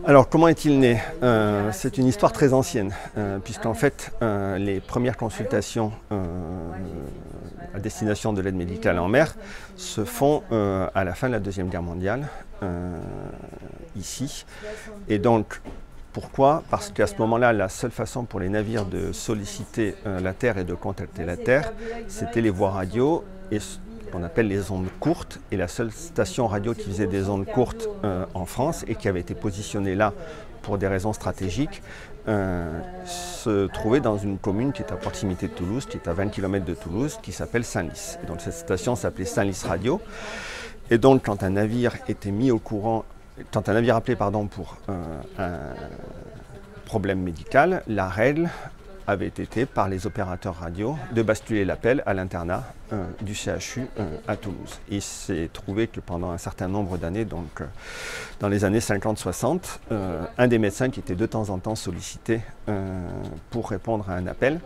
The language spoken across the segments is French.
Alors, comment est-il né? C'est une histoire très ancienne, puisqu'en fait, les premières consultations à destination de l'aide médicale en mer se font à la fin de la Deuxième Guerre mondiale, ici. Et donc, pourquoi? Parce qu'à ce moment-là, la seule façon pour les navires de solliciter la Terre et de contacter la Terre, c'était les voies radio et ce qu'on appelle les ondes courtes. Et la seule station radio qui faisait des ondes courtes en France et qui avait été positionnée là pour des raisons stratégiques, se trouvait dans une commune qui est à proximité de Toulouse, qui est à 20 km de Toulouse, qui s'appelle Senlis. Et donc cette station s'appelait Senlis Radio. Et donc quand un navire était mis au courant, quand un navire appelait pour un problème médical, la règle avait été par les opérateurs radio de basculer l'appel à l'internat du CHU à Toulouse. Et il s'est trouvé que pendant un certain nombre d'années, donc dans les années 50-60, un des médecins qui était de temps en temps sollicité pour répondre à un appel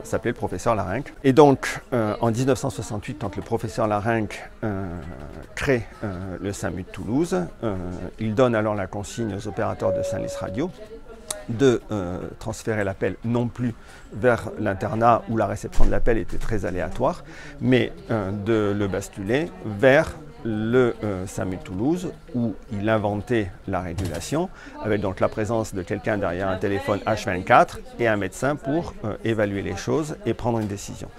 s'appelait le professeur Larrinck. Et donc en 1968, quand le professeur Larrinck crée le SAMU de Toulouse, il donne alors la consigne aux opérateurs de Senlis Radio de transférer l'appel non plus vers l'internat où la réception de l'appel était très aléatoire, mais de le basculer vers le SAMU de Toulouse où il inventait la régulation avec donc la présence de quelqu'un derrière un téléphone H24 et un médecin pour évaluer les choses et prendre une décision.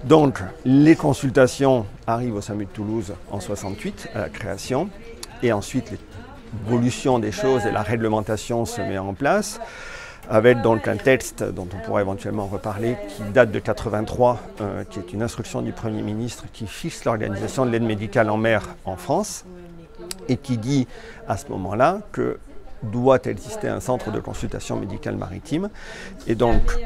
Donc les consultations arrivent au SAMU de Toulouse en 68 à la création et ensuite l'évolution des choses et la réglementation se met en place avec donc un texte dont on pourra éventuellement reparler qui date de 83, qui est une instruction du Premier ministre qui fixe l'organisation de l'aide médicale en mer en France et qui dit à ce moment-là que doit exister un centre de consultation médicale maritime et donc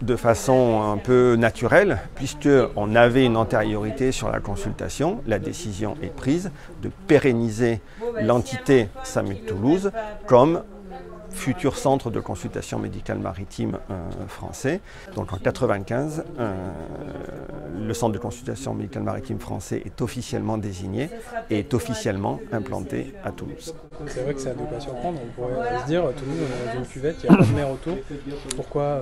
de façon un peu naturelle, puisqu'on avait une antériorité sur la consultation, la décision est prise de pérenniser l'entité SAMU de Toulouse comme futur centre de consultation médicale maritime français. Donc en 1995, le centre de consultation médicale maritime français est officiellement désigné et est officiellement implanté à Toulouse. C'est vrai que ça ne doit pas surprendre, on pourrait se dire Toulouse on est dans une cuvette, il n'y a pas de mer autour, pourquoi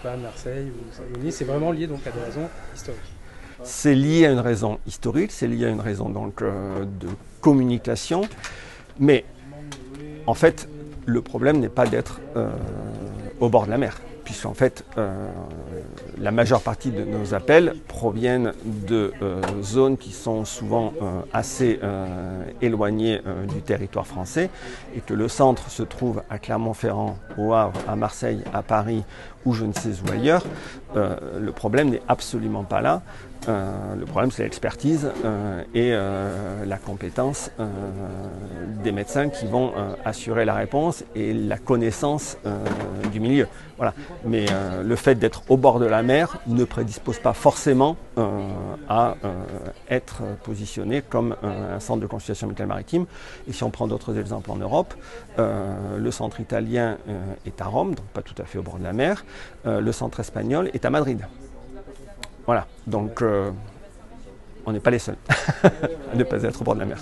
pas Marseille ou Saint-Denis? C'est vraiment lié donc à des raisons historiques. C'est lié à une raison historique, c'est lié à une raison donc de communication, mais en fait le problème n'est pas d'être au bord de la mer, puisqu'en fait la majeure partie de nos appels proviennent de zones qui sont souvent assez éloignées du territoire français et que le centre se trouve à Clermont-Ferrand, au Havre, à Marseille, à Paris ou je ne sais où ailleurs. Le problème n'est absolument pas là. Le problème, c'est l'expertise et la compétence des médecins qui vont assurer la réponse et la connaissance du milieu. Voilà. Mais le fait d'être au bord de la mer ne prédispose pas forcément à être positionné comme un centre de consultation médicale maritime. Et si on prend d'autres exemples en Europe, le centre italien est à Rome, donc pas tout à fait au bord de la mer. Le centre espagnol est à Madrid. Voilà, donc on n'est pas les seuls à ne pas être au bord de la mer.